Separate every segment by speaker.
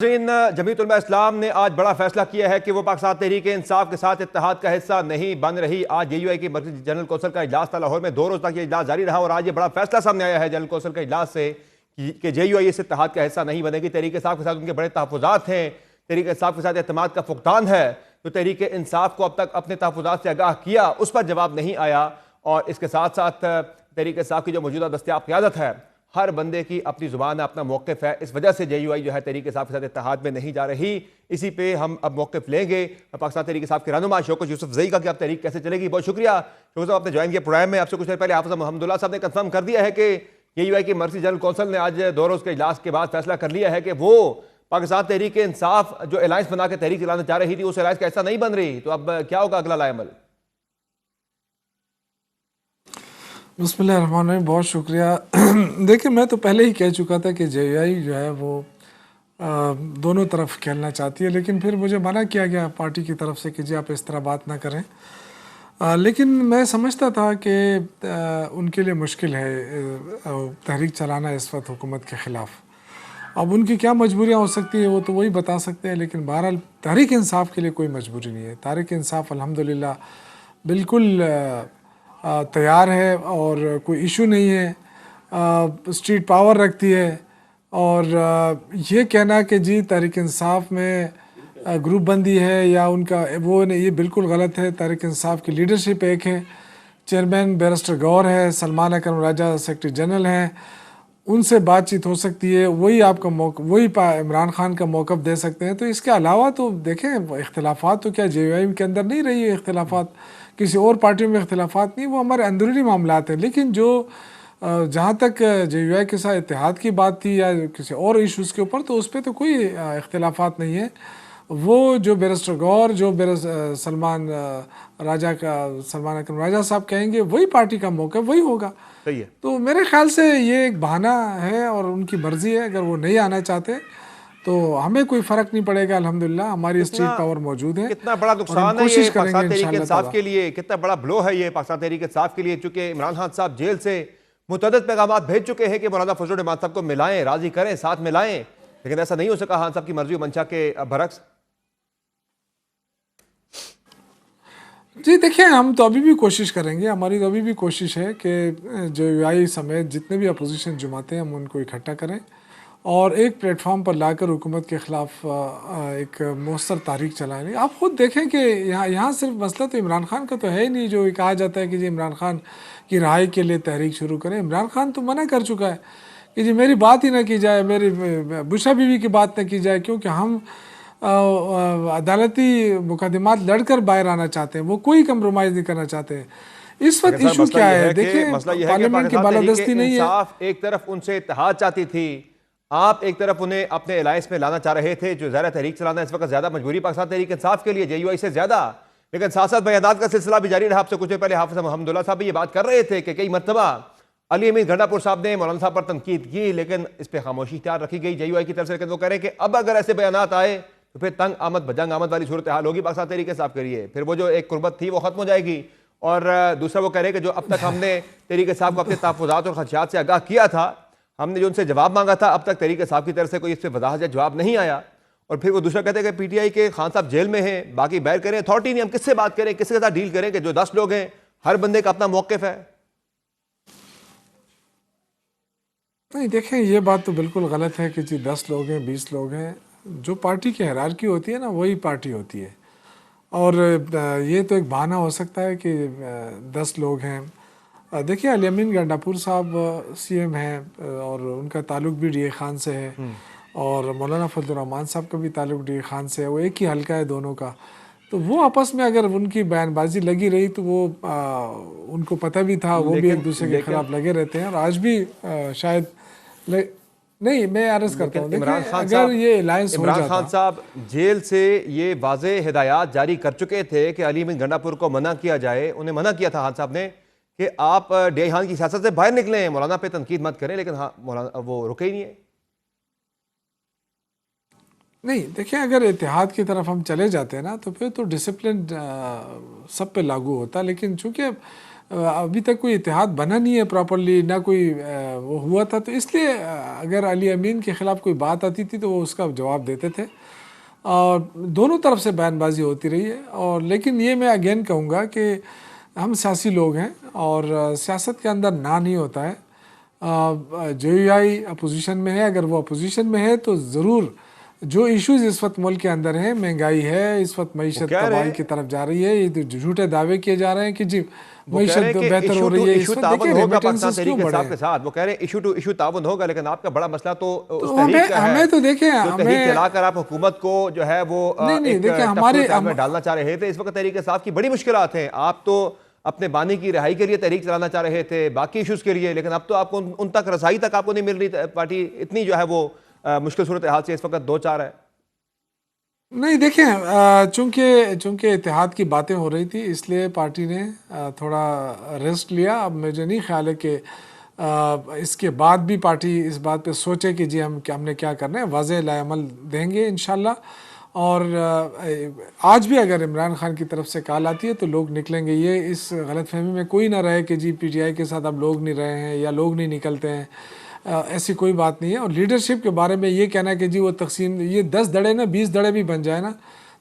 Speaker 1: जमीयत उलमा इस्लाम ने आज बड़ा फैसला किया है कि वो पाकिस्तान तहरीक इंसाफ के साथ इत्तेहाद का हिस्सा नहीं बन रही। आज JUI की मरकज़ी जनरल कौंसिल का इजलास था लाहौर में। 2 रोज़ तक ये इजलास जारी रहा और आज ये बड़ा फैसला सामने आया है जनरल कौंसिल के इजलास से कि JUI इस इत्तेहाद का हिस्सा नहीं बनेगी। तहरीक इंसाफ के साथ उनके बड़े तहफ़्फ़ुज़ात हैं, तहरीक इंसाफ के साथ एतमाद का फुक़दान है। तो तहरीक इंसाफ को अब तक अपने तहफ़्फ़ुज़ात से आगाह किया, उस पर जवाब नहीं आया। और इसके साथ साथ तहरीक इंसाफ की जो मौजूदा दस्तयाब क़यादत है, हर बंदे की अपनी ज़ुबान है, अपना मौक़िफ़ है। इस वजह से JUI जो है तहरीक इंसाफ के साथ इत्तेहाद में नहीं जा रही। इसी पे हम अब मौक़िफ़ लेंगे पाकिस्तान तहरीक इंसाफ के रहनुमा शौकत यूसुफ़ज़ई का कि अब तहरीक कैसे चलेगी। बहुत शुक्रिया शौकत साहब, आपने ज्वाइन किया प्रोग्राम में। आपसे कुछ देर पहले हाफ़िज़ महमदुल्लाह साहब ने कंफर्म कर दिया है कि JUI की मरकज़ी जनरल कौंसिल ने आज 2 रोज़ के इजलास के बाद फैसला कर लिया है कि वो पाकिस्तान तहरीक इंसाफ जो अलायंस बना के तहरीक चलाना चाह रही थी, उस अलायंस का ऐसा नहीं बन रही। तो अब क्या होगा अगला लाएमल?
Speaker 2: बिस्मिल्लाहिर्रहमानिर्रहीम, बहुत शुक्रिया। देखिए, मैं तो पहले ही कह चुका था कि JUI जो है वो दोनों तरफ खेलना चाहती है, लेकिन फिर मुझे मना किया गया पार्टी की तरफ से कि जी आप इस तरह बात ना करें। लेकिन मैं समझता था कि उनके लिए मुश्किल है तहरीक चलाना इस वक्त हुकूमत के ख़िलाफ़। अब उनकी क्या मजबूरियाँ हो सकती है वो तो वही बता सकते हैं, लेकिन बहरहाल तहरीक इंसाफ के लिए कोई मजबूरी नहीं है। तहरीक इंसाफ अल्हम्दुलिल्लाह बिल्कुल तैयार है और कोई इशू नहीं है, स्ट्रीट पावर रखती है। और ये कहना कि जी तहरीक इंसाफ में ग्रुप बंदी है या उनका वो नहीं, ये बिल्कुल गलत है। तहरीक इंसाफ की लीडरशिप एक है, चेयरमैन बैरिस्टर गौर है, सलमान अकरम राजा सेक्रेटरी जनरल हैं, उनसे बातचीत हो सकती है, वही आपका वही इमरान खान का मौक़िफ़ दे सकते हैं। तो इसके अलावा तो देखें, इख्तिलाफ़ात तो क्या JUI के अंदर नहीं रही है, इख्तिलाफ़ात किसी और पार्टियों में इख्तिलाफ़ात नहीं, वो हमारे अंदरूनी मामलात हैं। लेकिन जो जहाँ तक JUI के साथ इत्तेहाद की बात थी या किसी और इशूज़ के ऊपर, तो उस पर तो कोई इख्तिलाफ़ात नहीं है। वो जो बैरिस्टर गौर, जो सलमान अकरम राजा साहब कहेंगे, वही पार्टी का मौक़िफ़ वही होगा।
Speaker 1: सही है।
Speaker 2: तो मेरे ख्याल से ये एक बहाना है और उनकी मर्ज़ी है। अगर वो नहीं आना चाहते तो हमें कोई फ़र्क नहीं पड़ेगा। अल्हम्दुलिल्लाह हमारी स्ट्रीट पावर मौजूद है।
Speaker 1: कितना बड़ा
Speaker 2: और हम
Speaker 1: नुकसान है ये
Speaker 2: कोशिश करेंगे
Speaker 1: पाकिस्तान तहरीक
Speaker 2: इंशाअल्लाह
Speaker 1: इंसाफ
Speaker 2: ताला।
Speaker 1: के लिए, कितना बड़ा ब्लो है ये पाकिस्तान तहरीक इंसाफ के लिए। चूंकि इमरान खान साहब जेल से मुतअद्दिद पैगाम भेज चुके हैं कि मौलाना फजल रहमान साहब को मिलाएं, राजी करें, साथ मिलाएं, लेकिन ऐसा नहीं हो सका खान साहब की मर्जी मंशा के बरक्स।
Speaker 2: जी देखिए, हम तो अभी भी कोशिश करेंगे, हमारी तो अभी भी कोशिश है कि JUI समेत जितने भी अपोजिशन जमातें हैं हम उनको इकट्ठा करें और एक प्लेटफॉर्म पर लाकर हुकूमत के ख़िलाफ़ एक मौसर तारीख चलाएं। आप ख़ुद देखें कि यहाँ सिर्फ मसला तो इमरान खान का तो है ही नहीं, जो कहा जाता है कि जी इमरान खान की रहाई के लिए तहरीक शुरू करें। इमरान खान तो मना कर चुका है कि जी मेरी बात ही ना की जाए, मेरी बुशरा बीवी की बात ना की जाए, क्योंकि हम अदालती मुकदमात लड़कर बाहर आना चाहते हैं, वो कोई कंप्रोमाइज़ नहीं करना चाहते। इस वक्त इशू क्या है, देखिए पार्लियामेंट की बालादस्ती नहीं है।
Speaker 1: एक तरफ उनसे इत्तेहाद चाहती थी, आप एक तरफ उन्हें अपने अलायंस में लाना चाह रहे थे। जो ज़्यादा तहरीक चलाना इस वक्त ज़्यादा मजबूरी पाकिस्तान तहरीक इंसाफ के लिए JUI से ज़्यादा। लेकिन साथ साथ बयानात का सिलसिला भी जारी रहा। आपसे कुछ देर पहले हाफ़िज़ महमदुल्लाह साहब भी ये बात कर रहे थे कि कई मरतबा अली अमीन गंडापुर साहब ने मौलाना साहब पर तनकीद की, लेकिन इस पर खामोशी इख्तियार रखी गई JUI की तरफ से। लेकिन वो कह रहे हैं कि अब अगर ऐसे बयानात आए तो फिर तंग आमद बजंग आमद वाली सूरत हाल होगी पाकिस्तान तहरीक इंसाफ के लिए। फिर वो जो एक कुर्बत थी वो खत्म हो जाएगी। और दूसरा वो कह रहे हैं कि जो अब तक हमने तहरीक इंसाफ को अपने तहफ़्फ़ुज़ात और खदशात से आगाह किया था, हमने जो उनसे जवाब मांगा था, अब तक तहरीक इंसाफ की तरफ से कोई इस पर वजाहत या जवाब नहीं आया। और फिर वो दूसरा कहते हैं कि PTI के खान साहब जेल में हैं, बाकी बैर करें, अथॉरिटी नहीं, हम किससे बात करें, किसके साथ डील करें कि जो 10 लोग हैं, हर बंदे का अपना मौक़िफ़ है।
Speaker 2: नहीं देखें, ये बात तो बिल्कुल गलत है कि जी 10 लोग हैं, 20 लोग हैं। जो पार्टी की हायरार्की होती है ना, वही पार्टी होती है। और ये तो एक बहाना हो सकता है कि 10 लोग हैं। देखिए अली अमीन गंडापुर साहब CM हैं और उनका ताल्लुक भी DA खान से है, और मौलाना फजल रहमान साहब का भी ताल्लुक DA खान से है। वो एक ही हल्का है दोनों का। तो वो आपस में अगर उनकी बयानबाजी लगी रही तो वो उनको पता भी था, वो भी एक दूसरे के खिलाफ लगे रहते हैं। और आज भी शायद नहीं, मैं अर्ज़ करता हूँ,
Speaker 1: इमरान
Speaker 2: देखिए
Speaker 1: खान
Speaker 2: अगर
Speaker 1: साहब
Speaker 2: ये अलायंस हो
Speaker 1: इमरान
Speaker 2: जाता,
Speaker 1: खान साहब जेल से ये वाज़े हिदायत जारी कर चुके थे कि अली अमीन गंडापुर को मना किया जाए। उन्हें मना किया था खान साहब ने कि आप DA खान की सियासत से बाहर निकलें, मौलाना पे तनकीद मत करें, लेकिन हाँ मौलाना वो रुके ही नहीं है।
Speaker 2: नहीं देखिए, अगर इत्तेहाद की तरफ हम चले जाते हैं ना तो फिर तो डिसिप्लिन सब पे लागू होता है। लेकिन चूँकि अभी तक कोई इत्तेहाद बना नहीं है प्रॉपरली, ना कोई वो हुआ था। तो इसलिए अगर अली अमीन के ख़िलाफ़ कोई बात आती थी तो वो उसका जवाब देते थे, और दोनों तरफ से बयानबाजी होती रही है। और लेकिन ये मैं अगेन कहूँगा कि हम सियासी लोग हैं और सियासत के अंदर ना नहीं होता है। JUI अपोजिशन में है, अगर वो अपोजिशन में है तो ज़रूर जो इश्यूज इस वक्त मुल्क के अंदर हैं, महंगाई है, इस वक्त मईशत तबाही की तरफ जा रही है, ये तो झूठे दावे किए जा रहे हैं कि जी मईशत बेहतर हो रही है। इस वक्त देखिए रेमिटेंसेस क्यों बढ़े हैं,
Speaker 1: के साथ वो कह रहे हैं इशू टू इशू ताउन होगा, लेकिन आपका बड़ा मसला तो उस
Speaker 2: तो
Speaker 1: तहरीक का है।
Speaker 2: हमें तो देखें,
Speaker 1: जो तहरीक
Speaker 2: हमें
Speaker 1: चलाकर आप हुकूमत को जो है वो
Speaker 2: नहीं देखिए
Speaker 1: टक्कर में डालना चाह रहे थे। इस वक्त तहरीक इंसाफ की बड़ी मुश्किलात हैं। आप तो अपने बानी की रिहाई के लिए तहरीक चलाना चाह रहे थे, बाकी इश्यूज के लिए, लेकिन अब तो आपको उन तक रसाई तक आपको नहीं मिल रही। पार्टी इतनी जो है वो मुश्किल सूरत हाल से इस वक्त दो चार है।
Speaker 2: नहीं देखें, चूंकि इत्तेहाद की बातें हो रही थी इसलिए पार्टी ने थोड़ा रेस्ट लिया। अब मुझे नहीं ख्याल है कि इसके बाद भी पार्टी इस बात पे सोचे कि जी हमने क्या करना है। वाज़ेह लाएअमल देंगे इंशाल्लाह। और आज भी अगर इमरान खान की तरफ से कॉल आती है तो लोग निकलेंगे। ये इस गलतफहमी में कोई ना रहे कि जी PTI के साथ अब लोग नहीं रहे हैं या लोग नहीं निकलते हैं, ऐसी कोई बात नहीं है। और लीडरशिप के बारे में ये कहना कि जी वो तकसीम, ये 10 धड़े ना 20 धड़े भी बन जाए ना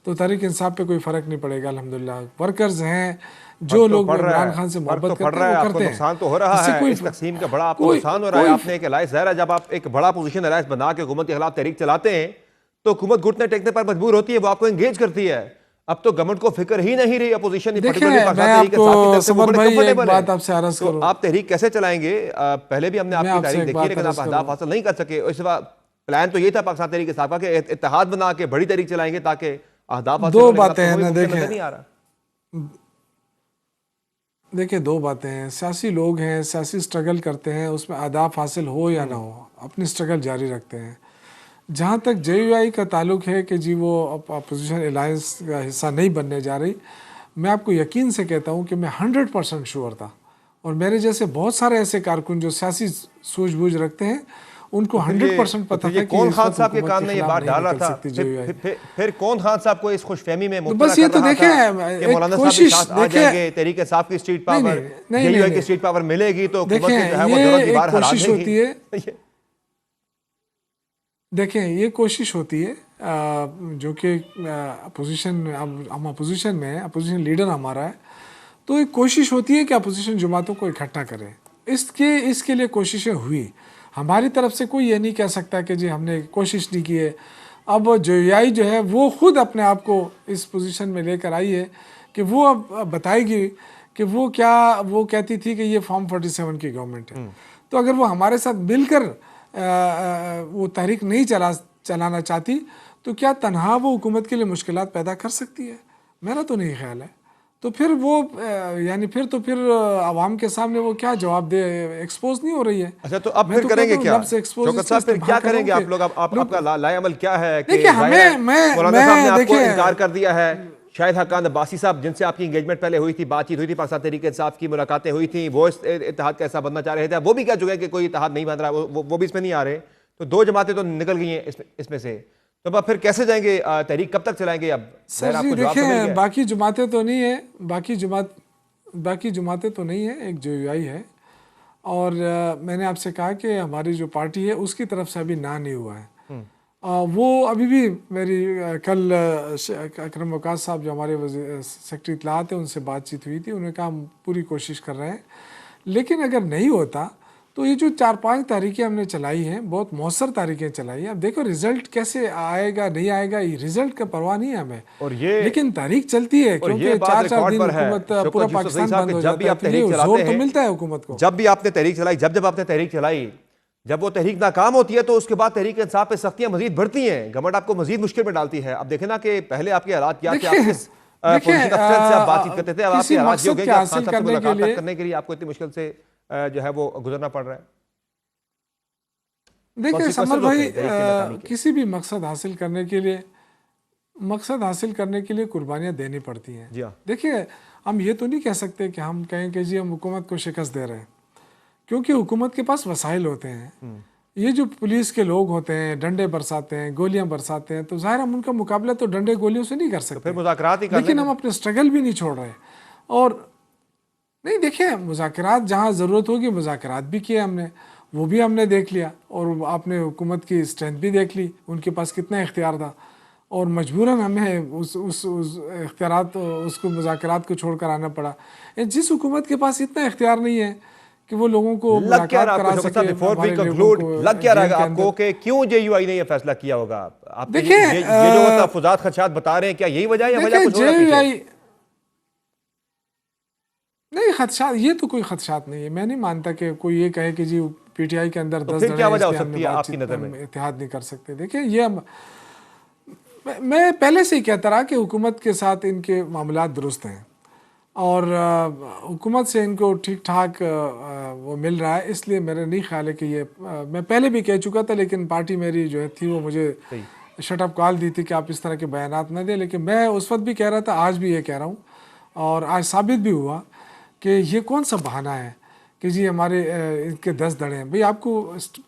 Speaker 2: तो तहरीक इंसाफ पे कोई फ़र्क नहीं पड़ेगा। अल्हम्दुलिल्लाह वर्कर्स हैं, जो लोग इमरान खान से मोहब्बत करते हैं वो करते हैं।
Speaker 1: नुकसान तो हो रहा है, इस तकसीम का बड़ा आपको नुकसान हो रहा है। आपने एक अलायंस ज़ाहिर है, जब आप एक बड़ा पोजीशन अलायंस बना के हुकूमत के खिलाफ तहरीक चलाते हैं तो हुकूमत घुटने टेकने पर मजबूर होती है, वो आपको एंगेज करती है। अब तो गवर्नमेंट को फिक्र ही नहीं रही अपोजिशन की।
Speaker 2: बात आपसे अर्ज करूं,
Speaker 1: आप तहरीक कैसे चलाएंगे? पहले भी हमने आपकी तहरीक देखी लेकिन आप अहदाफ हासिल नहीं कर सके। इस प्लान तो ये था पाकिस्तान तहरीक इंसाफ का कि इत्तेहाद बना के बड़ी तहरीक चलाएंगे ताकि अहदाफ हासिल।
Speaker 2: दो बातें हैं ना,
Speaker 1: नहीं आ रहा।
Speaker 2: देखिए दो बातें हैं, सियासी लोग हैं, सियासी स्ट्रगल करते हैं, उसमें अहदाफ हासिल हो या ना हो अपनी स्ट्रगल जारी रखते हैं। जहाँ तक JUI का ताल्लुक है कि जी वो अपोजिशन अलायंस का हिस्सा नहीं बनने जा रही, मैं आपको यकीन से कहता हूँ कि मैं 100% श्योर था। और मेरे जैसे बहुत सारे ऐसे कारकुन जो सियासी सूझबूझ रखते हैं उनको 100% पता था कि
Speaker 1: कौन खान साहब के कान में ये बात डाल रहा था। फिर कौन खान साहब को इस खुशफहमी में मुब्तला
Speaker 2: बस ये तो देखें
Speaker 1: मौलाना साहब आ जाएंगे, तहरीक इंसाफ की स्ट्रीट पावर, JUI की स्ट्रीट पावर मिलेगी तो
Speaker 2: देखें ये कोशिश होती है। देखें ये कोशिश होती है जो कि अपोजिशन, हम अपोजिशन में हैं, अपोजिशन लीडर हमारा है, तो एक कोशिश होती है कि अपोजिशन जमातों को इकट्ठा करें। इसके लिए कोशिशें हुई। हमारी तरफ से कोई ये नहीं कह सकता कि जी हमने कोशिश नहीं की है। अब JUI जो है वो खुद अपने आप को इस पोजीशन में लेकर आई है कि वो अब बताएगी कि वो कहती थी कि ये फॉर्म 47 की गवर्नमेंट है। तो अगर वो हमारे साथ मिलकर वो तहरीक नहीं चलाना चाहती तो क्या तनहा वो हुकूमत के लिए मुश्किलात पैदा कर सकती है? मेरा तो नहीं ख्याल है। तो फिर वो यानी फिर आवाम के सामने वो क्या जवाब दे, एक्सपोज नहीं हो रही है।
Speaker 1: अच्छा तो अब फिर करेंगे क्या? शौकत साहब फिर क्या करेंगे आप लोग? आपका लाएअमल क्या है?
Speaker 2: देखिए
Speaker 1: मौलाना साहब ने आपको इनकार कर दिया है। शाहिद हक्कान अब्बासी साहब जिनसे आपकी एंगेजमेंट पहले हुई थी, बातचीत हुई थी, पाकिस्तान तहरीक इंसाफ की मुलाकातें हुई थी, वो इस इत्तेहाद कैसा बनना चाह रहे थे, वो भी कह चुके हैं कि कोई इत्तेहाद नहीं बन रहा, वो भी इसमें नहीं आ रहे। तो दो जमातें तो निकल गई हैं इसमें से। तो अब फिर कैसे जाएंगे? तहरीक कब तक चलाएंगे? अब
Speaker 2: सर जी देखिए बाकी जमातें तो नहीं है, बाकी जमातें तो नहीं है, एक JUI है। और मैंने आपसे कहा कि हमारी जो पार्टी है उसकी तरफ से अभी ना नहीं हुआ है। वो अभी भी मेरी कल अकरम वकास साहब जो हमारे सेक्रेटरी इत्तलाआत हैं उनसे बातचीत हुई थी, उन्होंने कहा हम पूरी कोशिश कर रहे हैं। लेकिन अगर नहीं होता तो ये जो 4-5 तारीखें हमने चलाई हैं, बहुत मौसर तारीखें चलाई हैं। अब देखो रिजल्ट कैसे आएगा नहीं आएगा, ये रिजल्ट का परवाह नहीं है हमें, और ये लेकिन तारीख चलती है क्योंकि 4-4 दिन हुकूमत पूरा पाकिस्तान बंद हो जाता है, जोर तो मिलता है हुकूमत को।
Speaker 1: जब भी आपने तहरीक चलाई, जब आपने तहरीक चलाई, जब वो तहरीक नाकाम होती है तो उसके बाद तहरीक इंसाफ पे सख्तियां मजीद बढ़ती हैं, गवर्नमेंट आपको मजीद मुश्किल में डालती है। अब देखें ना कि पहले आपके हालात क्या थे, आप किस पोजीशन से आप बातचीत करते थे, अब आपके हालात ये हो गए कि खान साहब से मुलाकात करने के लिए आपको इतनी मुश्किल से जो है वो गुजरना पड़ रहा है।
Speaker 2: देखिए समर भाई, किसी भी मकसद हासिल करने के लिए कुर्बानियां देनी पड़ती हैं। देखिए हम ये तो नहीं कह सकते कि हम कहें कि जी हम हुकूमत को शिकस्त दे रहे हैं, क्योंकि हुकूमत के पास वसाइल होते हैं। ये जो पुलिस के लोग होते हैं डंडे बरसाते हैं, गोलियां बरसाते हैं, तो जाहिर हम उनका मुकाबला तो डंडे गोलियों से नहीं कर सकते,
Speaker 1: फिर मुज़ाकरात ही
Speaker 2: लेकिन हम अपने स्ट्रगल भी नहीं छोड़ रहे। और नहीं, देखिए, मुज़ाकरात जहाँ ज़रूरत होगी मुज़ाकरात भी किए हमने, वो भी हमने देख लिया, और आपने हुकूमत की स्ट्रेंथ भी देख ली, उनके पास कितना इख्तियार था, और मजबूरन हमें उस इख्तियारात उसको मुज़ाकरात को छोड़कर आना पड़ा। जिस हुकूमत के पास इतना इख्तियार नहीं है कि वो लोगों को
Speaker 1: लग क्या
Speaker 2: मुलाकात
Speaker 1: रहा
Speaker 2: करा
Speaker 1: आपको शौकत साहब,
Speaker 2: सके,
Speaker 1: बिफोर वी
Speaker 2: हमारे लोगों
Speaker 1: कंक्लूड,
Speaker 2: को
Speaker 1: लग क्या
Speaker 2: जेल
Speaker 1: रहा
Speaker 2: के
Speaker 1: आपको
Speaker 2: अंदर।
Speaker 1: कि क्यों जेयूआई ने यह फैसला किया होगा? आप
Speaker 2: देखिए,
Speaker 1: ये जो तहफ़्फ़ुज़ात खदशात बता रहे हैं, क्या यही वजह है या वजह
Speaker 2: देखिए,
Speaker 1: कुछ और है पीछे?
Speaker 2: जेयूआई नहीं, खदशात, ये तो कोई खदशात नहीं है। मैं नहीं मानता कि कोई ये कहे कि जी पीटीआई के अंदर
Speaker 1: तो
Speaker 2: 10
Speaker 1: फिर
Speaker 2: धड़े
Speaker 1: क्या
Speaker 2: हैं,
Speaker 1: वजह हो
Speaker 2: इसलिए हमने
Speaker 1: सकती है आपकी
Speaker 2: बातचीत
Speaker 1: नज़र
Speaker 2: हम
Speaker 1: में?
Speaker 2: इत्तेहाद नहीं कर सकते। देखिए, ये मैं पहले से ही कहता रहा कि हुकूमत के साथ इनके मामलात दुरुस्त हैं, और हुकूमत से इनको ठीक ठाक वो मिल रहा है, इसलिए मेरा नहीं ख्याल है कि ये मैं पहले भी कह चुका था, लेकिन पार्टी मेरी जो है थी वो मुझे
Speaker 1: सही।
Speaker 2: शट अप कॉल दी थी कि आप इस तरह के बयानात न दें, लेकिन मैं उस वक्त भी कह रहा था, आज भी ये कह रहा हूँ, और आज साबित भी हुआ कि ये कौन सा बहाना है कि जी हमारे इनके 10 धड़े हैं। भाई, आपको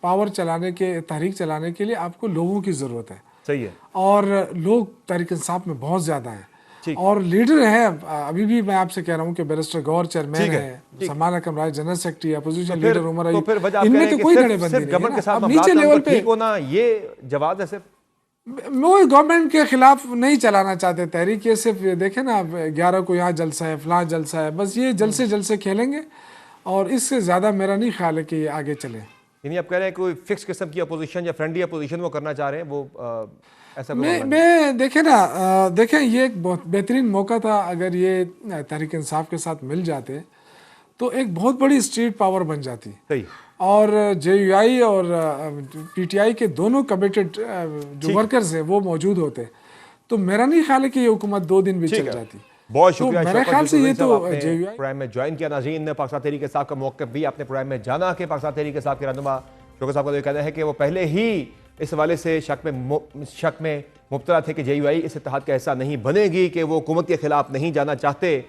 Speaker 2: पावर चलाने के, तहरीक चलाने के लिए आपको लोगों की ज़रूरत है,
Speaker 1: सही है।
Speaker 2: और लोग तहरीक इंसाफ में बहुत ज़्यादा हैं,
Speaker 1: ठीक।
Speaker 2: और लीडर हैं। अभी भी मैं आपसे कह रहा हूँ कि बैरिस्टर गौर चेयरमैन
Speaker 1: ठीक है,
Speaker 2: है,
Speaker 1: ठीक।
Speaker 2: सलमान अकरम राय जनरल सेक्रेटरी, अपोजिशन
Speaker 1: फिर
Speaker 2: लीडर उमर
Speaker 1: तो
Speaker 2: अयूब,
Speaker 1: फिर वजह आप कह रहे
Speaker 2: इनमें
Speaker 1: हैं
Speaker 2: तो
Speaker 1: कि
Speaker 2: कोई
Speaker 1: सिर्फ
Speaker 2: धड़ेबंदी
Speaker 1: सिर्फ
Speaker 2: नहीं है
Speaker 1: गवर्नमेंट के
Speaker 2: ना।
Speaker 1: साथ
Speaker 2: अब
Speaker 1: मामलात
Speaker 2: नीचे
Speaker 1: ना
Speaker 2: लेवल
Speaker 1: उनका
Speaker 2: पे
Speaker 1: ठीक होना ये जवाब है सिर्फ?
Speaker 2: वो गवर्नमेंट के खिलाफ नहीं चलाना चाहते तहरीक, ये सिर्फ ये देखें ना, अब 11 को यहाँ जलसा है, फलां जलसा है, बस ये जलसे जलसे खेलेंगे, और इससे ज़्यादा मेरा नहीं ख्याल है कि ये आगे चले।
Speaker 1: यानी आप कह रहे हैं कोई फिक्स किस्म की अपोजिशन या फ्रेंडली अपोजिशन वो करना चाह रहे हैं, वो ऐसा कोई मामला नहीं?
Speaker 2: मैं देखें ना, देखें, ये एक बहुत बेहतरीन मौका था। अगर ये तहरीक इंसाफ के साथ मिल जाते तो एक बहुत बड़ी स्ट्रीट पावर बन जाती,
Speaker 1: सही।
Speaker 2: और जेयूआई और पीटीआई के दोनों कमिटेड जो वर्कर्स हैं वो मौजूद होते, तो मेरा नहीं ख्याल है कि ये हुकूमत 2 दिन भी
Speaker 1: ठीक
Speaker 2: चल
Speaker 1: है।
Speaker 2: जाती।
Speaker 1: बहुत
Speaker 2: तो
Speaker 1: शुक्रिया
Speaker 2: मेरे
Speaker 1: शौकत
Speaker 2: ख्याल से ये
Speaker 1: साहब,
Speaker 2: तो
Speaker 1: आपने
Speaker 2: जेयूआई
Speaker 1: प्रोग्राम में ज्वाइन किया। नाज़रीन, पाकिस्तान तहरीक इंसाफ का मौक़िफ़ भी आपने प्रोग्राम में जाना कि पाकिस्तान तहरीक इंसाफ के रहनुमा शौकत साहब का तो कहना है कि वो पहले ही इस हवाले से शक में मुब्तला थे कि जेयूआई इस इत्तेहाद का हिस्सा नहीं बनेगी, कि वो हुकूमत के खिलाफ नहीं जाना चाहते।